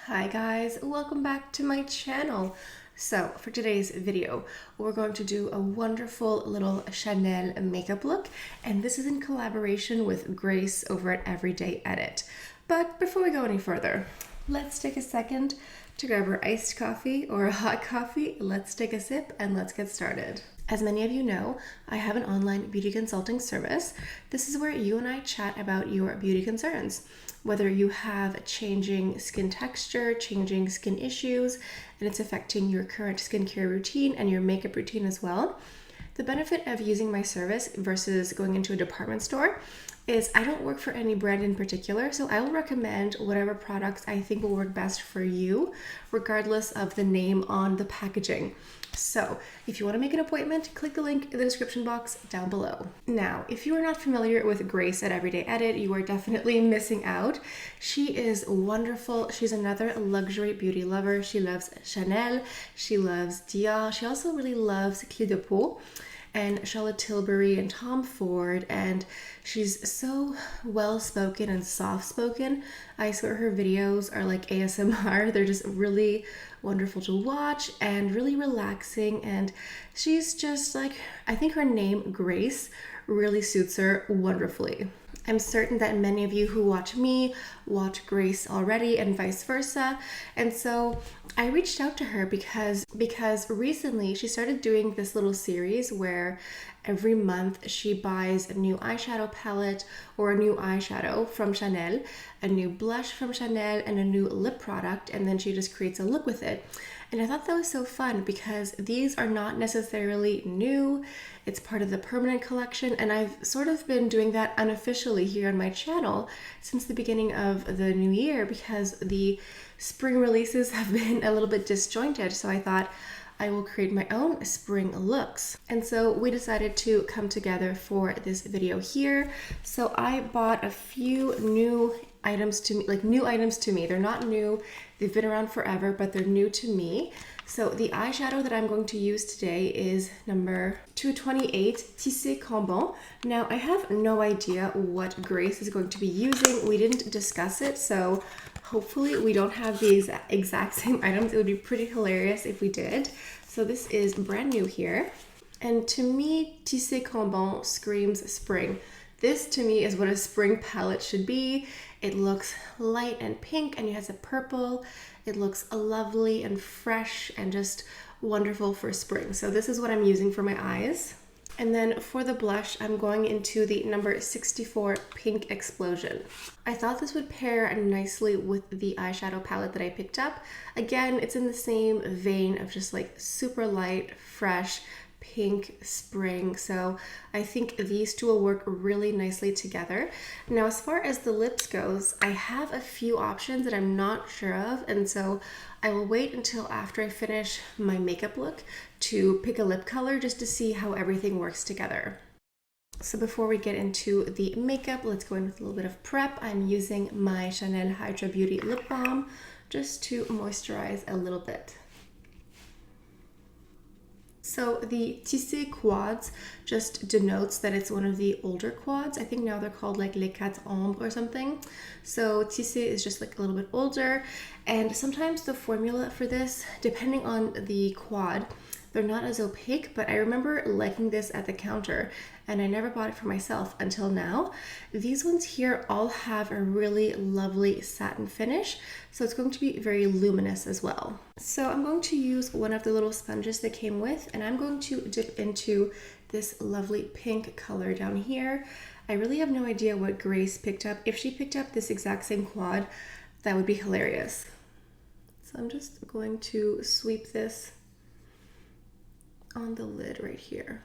Hi guys, welcome back to my channel. So for today's video, we're going to do a wonderful little Chanel makeup look, and this is in collaboration with Grace over at Everyday Edit. But before we go any further, let's take a second to grab our iced coffee or a hot coffee. Let's take a sip and let's get started. As many of you know, I have an online beauty consulting service. This is where you and I chat about your beauty concerns. Whether you have changing skin texture, changing skin issues, and it's affecting your current skincare routine and your makeup routine as well. The benefit of using my service versus going into a department store is I don't work for any brand in particular, so I will recommend whatever products I think will work best for you, regardless of the name on the packaging. So if you want to make an appointment, click the link in the description box down below. Now, if you are not familiar with Grace at Everyday Edit, you are definitely missing out. She is wonderful. She's another luxury beauty lover. She loves Chanel. She loves Dior. She also really loves Peau and Charlotte Tilbury and Tom Ford, and she's so well-spoken and soft-spoken. I swear her videos are like ASMR. They're just really wonderful to watch and really relaxing, and she's just like, I think her name, Grace, really suits her wonderfully. I'm certain that many of you who watch me watch Grace already and vice versa. And so I reached out to her because recently she started doing this little series where every month she buys a new eyeshadow palette or a new eyeshadow from Chanel, a new blush from Chanel, and a new lip product, and then she just creates a look with it. And I thought that was so fun because these are not necessarily new. It's part of the permanent collection, and I've sort of been doing that unofficially here on my channel since the beginning of the new year because the spring releases have been a little bit disjointed. So I thought I will create my own spring looks. And so we decided to come together for this video here. So I bought a few new items to me, like new items to me. They're not new, they've been around forever, but they're new to me. So the eyeshadow that I'm going to use today is number 228 Tissé Cambon. Now I have no idea what Grace is going to be using. We didn't discuss it, so hopefully we don't have the exact same items. It would be pretty hilarious if we did. So this is brand new here. And to me, Tissé Cambon screams spring. This to me is what a spring palette should be. It looks light and pink and it has a purple. It looks lovely and fresh and just wonderful for spring. So this is what I'm using for my eyes. And then for the blush, I'm going into the number 64 Pink Explosion. I thought this would pair nicely with the eyeshadow palette that I picked up. Again, it's in the same vein of just like super light, fresh, pink spring, so I think these two will work really nicely together. Now as far as the lips goes, I have a few options that I'm not sure of, and so I will wait until after I finish my makeup look to pick a lip color just to see how everything works together. So before we get into the makeup, let's go in with a little bit of prep. I'm using my Chanel Hydra Beauty Lip Balm just to moisturize a little bit. So the Tissé quads just denotes that it's one of the older quads. I think now they're called like Les Quatre Ombres or something. So Tissé is just like a little bit older. And sometimes the formula for this, depending on the quad, they're not as opaque, but I remember liking this at the counter and I never bought it for myself until now. These ones here all have a really lovely satin finish, so it's going to be very luminous as well. So I'm going to use one of the little sponges that came with, and I'm going to dip into this lovely pink color down here. I really have no idea what Grace picked up. If she picked up this exact same quad, that would be hilarious. So I'm just going to sweep this on the lid right here.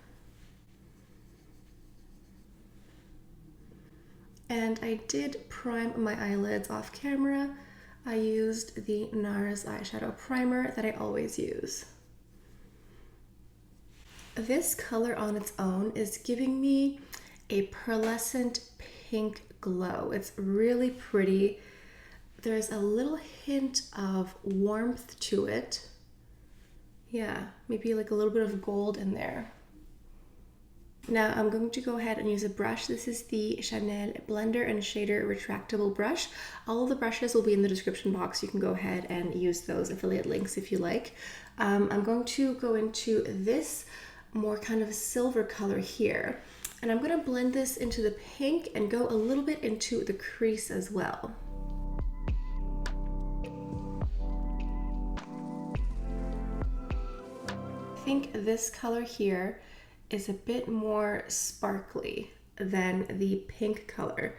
And I did prime my eyelids off camera. I used the NARS eyeshadow primer that I always use. This color on its own is giving me a pearlescent pink glow. It's really pretty. There's a little hint of warmth to it. Yeah, maybe like a little bit of gold in there. Now I'm going to go ahead and use a brush. This is the Chanel Blender and Shader Retractable Brush. All of the brushes will be in the description box. You can go ahead and use those affiliate links if you like. I'm going to go into this more kind of silver color here. And I'm going to blend this into the pink and go a little bit into the crease as well. I think this color here is a bit more sparkly than the pink color.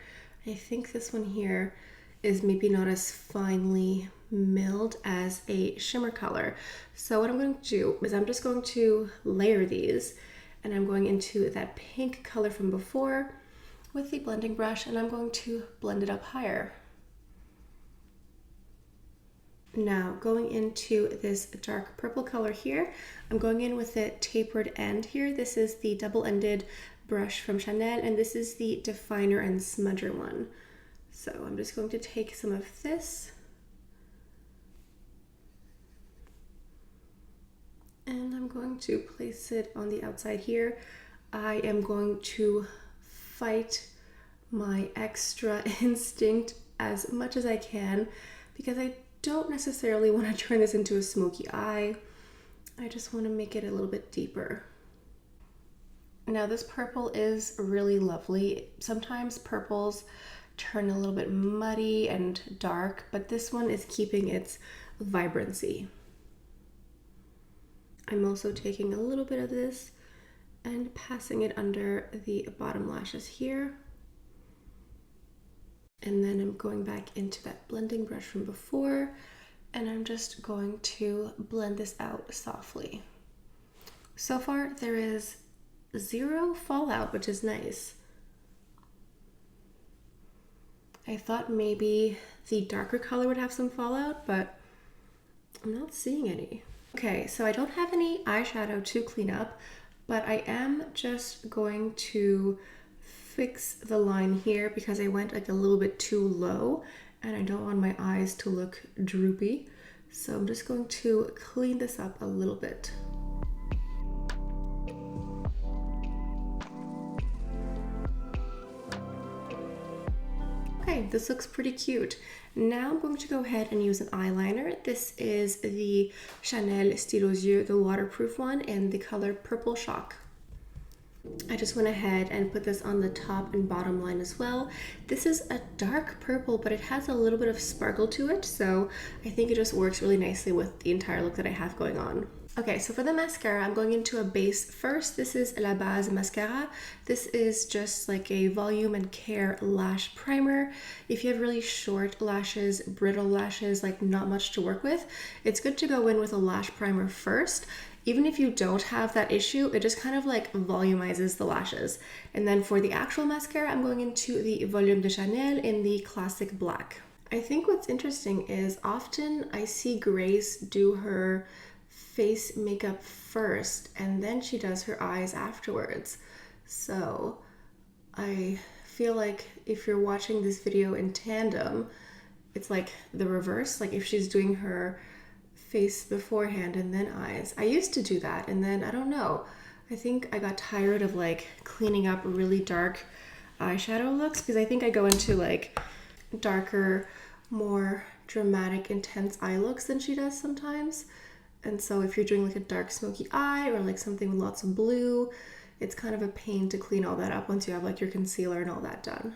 I think this one here is maybe not as finely milled as a shimmer color. So what I'm going to do is I'm just going to layer these, and I'm going into that pink color from before with the blending brush, and I'm going to blend it up higher. Now going into this dark purple color here, I'm going in with the tapered end here. This is the double-ended brush from Chanel, and this is the definer and smudger one. So I'm just going to take some of this and I'm going to place it on the outside here. I am going to fight my extra instinct as much as I can because I don't necessarily want to turn this into a smoky eye. I just want to make it a little bit deeper. Now this purple is really lovely. Sometimes purples turn a little bit muddy and dark, but this one is keeping its vibrancy. I'm also taking a little bit of this and passing it under the bottom lashes here. And then I'm going back into that blending brush from before, and I'm just going to blend this out softly. So far, there is zero fallout, which is nice. I thought maybe the darker color would have some fallout, but I'm not seeing any. Okay, so I don't have any eyeshadow to clean up, but I am just going to fix the line here because I went like a little bit too low and I don't want my eyes to look droopy. So I'm just going to clean this up a little bit. Okay, this looks pretty cute. Now I'm going to go ahead and use an eyeliner. This is the Chanel Stylo Yeux, the waterproof one, in the color Purple Choc. I just went ahead and put this on the top and bottom line as well. This is a dark purple, but it has a little bit of sparkle to it, so I think it just works really nicely with the entire look that I have going on. Okay, so for the mascara, I'm going into a base first. This is La Base Mascara. This is just like a volume and care lash primer. If you have really short lashes, brittle lashes, like not much to work with, it's good to go in with a lash primer first. Even if you don't have that issue, it just kind of like volumizes the lashes. And then for the actual mascara, I'm going into the Volume de Chanel in the classic black. I think what's interesting is often I see Grace do her face makeup first and then she does her eyes afterwards. So I feel like if you're watching this video in tandem, it's like the reverse. Like if she's doing her face beforehand and then eyes. I used to do that, and then I don't know, I think I got tired of like cleaning up really dark eyeshadow looks because I think I go into like darker, more dramatic, intense eye looks than she does sometimes. And so if you're doing like a dark smoky eye or like something with lots of blue, it's kind of a pain to clean all that up once you have like your concealer and all that done.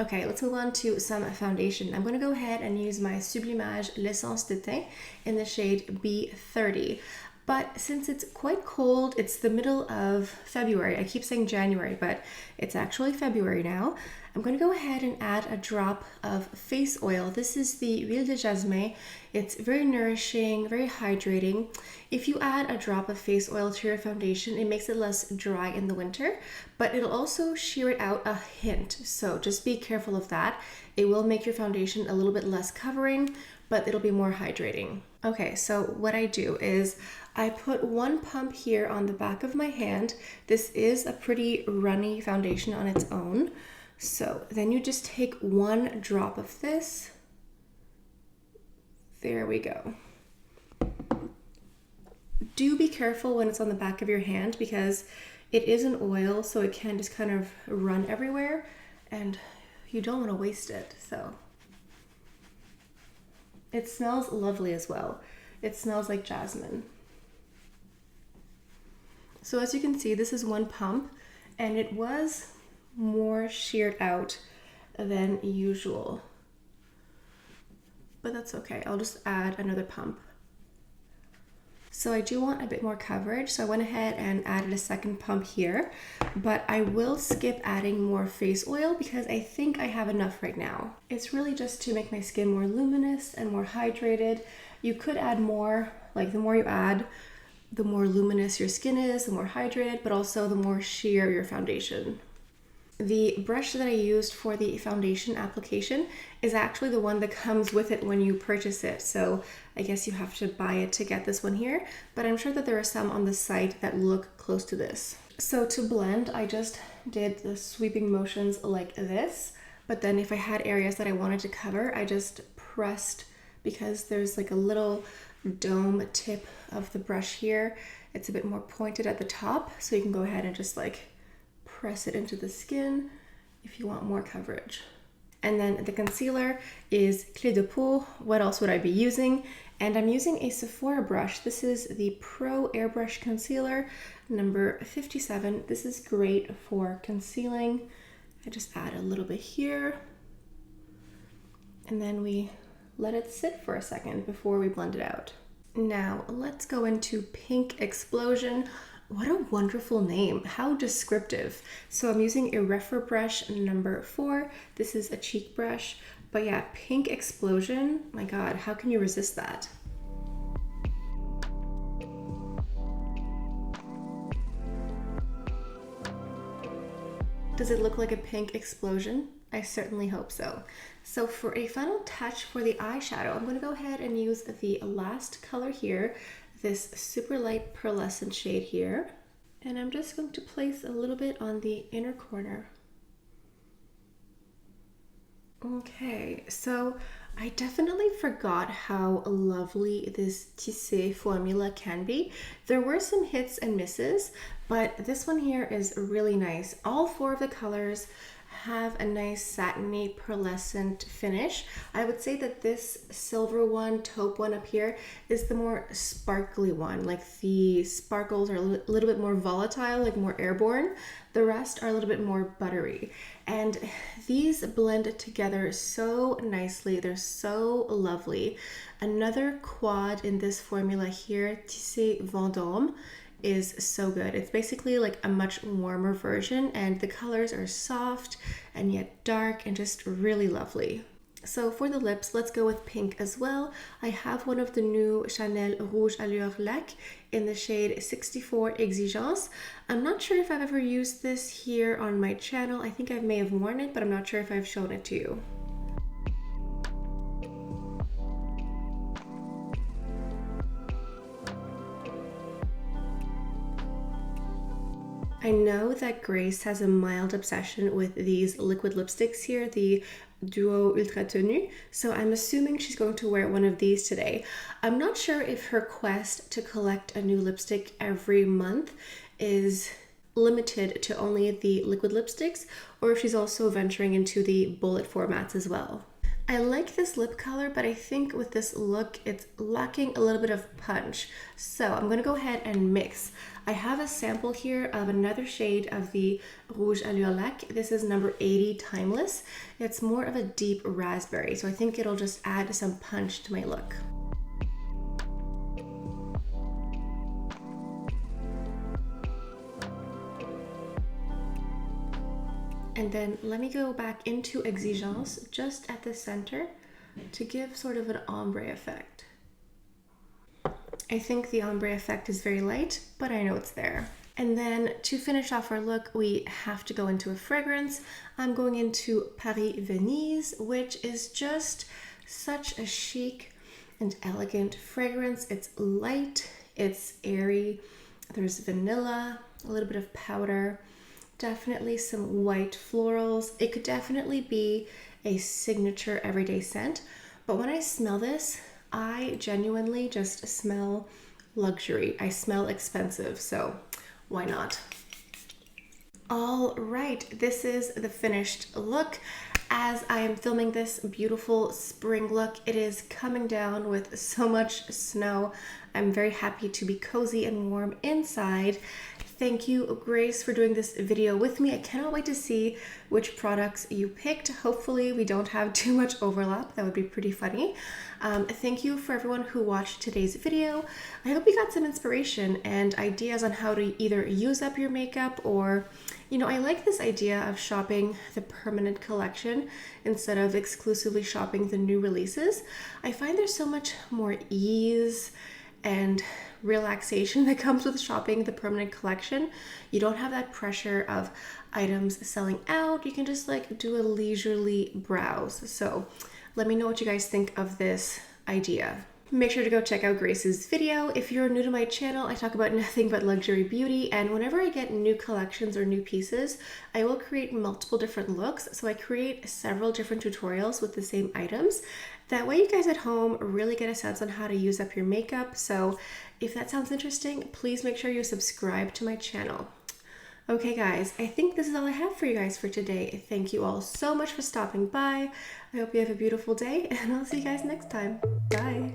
Okay, let's move on to some foundation. I'm going to go ahead and use my Sublimage L'Essence de Teint in the shade B30. But since it's quite cold, it's the middle of February. I keep saying January, but it's actually February now. I'm going to go ahead and add a drop of face oil. This is the Huile de Jasmin. It's very nourishing, very hydrating. If you add a drop of face oil to your foundation, it makes it less dry in the winter, but it'll also sheer it out a hint. So just be careful of that. It will make your foundation a little bit less covering, but it'll be more hydrating. Okay, so what I do is I put one pump here on the back of my hand. This is a pretty runny foundation on its own. So then you just take one drop of this. There we go. Do be careful when it's on the back of your hand because It is an oil, so it can just kind of run everywhere, and you don't want to waste it. So it smells lovely as well. It smells like jasmine. So as you can see, this is one pump, and it was more sheared out than usual, but that's okay. I'll just add another pump. So I do want a bit more coverage, so I went ahead and added a second pump here, but I will skip adding more face oil because I think I have enough right now. It's really just to make my skin more luminous and more hydrated. You could add more, like the more you add, the more luminous your skin is, the more hydrated, but also the more sheer your foundation. The brush that I used for the foundation application is actually the one that comes with it when you purchase it. So I guess you have to buy it to get this one here, but I'm sure that there are some on the site that look close to this. So to blend, I just did the sweeping motions like this, but then if I had areas that I wanted to cover, I just pressed, because there's like a little dome tip of the brush here. It's a bit more pointed at the top, so you can go ahead and just like press it into the skin if you want more coverage. And then the concealer is Clé de Peau. What else would I be using? And I'm using a Sephora brush. This is the Pro Airbrush Concealer number 57. This is great for concealing. I just add a little bit here, and then we let it sit for a second before we blend it out. Now let's go into Pink Explosion. What a wonderful name, how descriptive. So I'm using a Refer brush number 4. This is a cheek brush, but yeah, Pink Explosion, my God, how can you resist that? Does it look like a pink explosion? I certainly hope so. So for a final touch for the eyeshadow, I'm going to go ahead and use the last color here, this super light pearlescent shade here. And I'm just going to place a little bit on the inner corner. Okay, so I definitely forgot how lovely this Tissé formula can be. There were some hits and misses, but this one here is really nice. All 4 of the colors have a nice satiny pearlescent finish. I would say that this silver one, taupe one up here, is the more sparkly one. Like the sparkles are a little bit more volatile, like more airborne. The rest are a little bit more buttery. And these blend together so nicely. They're so lovely. Another quad in this formula here, Tissé Vendôme, is so good. It's basically like a much warmer version, and the colors are soft and yet dark and just really lovely. So for the lips, let's go with pink as well. I have one of the new Chanel Rouge Allure Lac in the shade 64 Exigence. I'm not sure if I've ever used this here on my channel. I think I may have worn it, but I'm not sure if I've shown it to you. I know that Grace has a mild obsession with these liquid lipsticks here, the Duo Ultra Tenue, so I'm assuming she's going to wear one of these today. I'm not sure if her quest to collect a new lipstick every month is limited to only the liquid lipsticks, or if she's also venturing into the bullet formats as well. I like this lip color, but I think with this look, it's lacking a little bit of punch. So I'm gonna go ahead and mix. I have a sample here of another shade of the Rouge Allure Lac. This is number 80 Timeless. It's more of a deep raspberry, so I think it'll just add some punch to my look. And then let me go back into Exigence just at the center to give sort of an ombre effect. I think the ombre effect is very light, but I know it's there. And then to finish off our look, we have to go into a fragrance. I'm going into Paris Venise, which is just such a chic and elegant fragrance. It's light, it's airy, there's vanilla, a little bit of powder, definitely some white florals. It could definitely be a signature everyday scent, but when I smell this, I genuinely just smell luxury. I smell expensive, so why not? All right, this is the finished look. As I am filming this beautiful spring look, it is coming down with so much snow. I'm very happy to be cozy and warm inside. Thank you, Grace, for doing this video with me. I cannot wait to see which products you picked. Hopefully we don't have too much overlap. That would be pretty funny. Thank you for everyone who watched today's video. I hope you got some inspiration and ideas on how to either use up your makeup or, you know, I like this idea of shopping the permanent collection instead of exclusively shopping the new releases. I find there's so much more ease and relaxation that comes with shopping the permanent collection. You don't have that pressure of items selling out. You can just like do a leisurely browse. So let me know what you guys think of this idea. Make sure to go check out Grace's video. If you're new to my channel, I talk about nothing but luxury beauty, and whenever I get new collections or new pieces, I will create multiple different looks. So I create several different tutorials with the same items. That way you guys at home really get a sense on how to use up your makeup. So if that sounds interesting, please make sure you subscribe to my channel. Okay guys, I think this is all I have for you guys for today. Thank you all so much for stopping by. I hope you have a beautiful day, and I'll see you guys next time. Bye.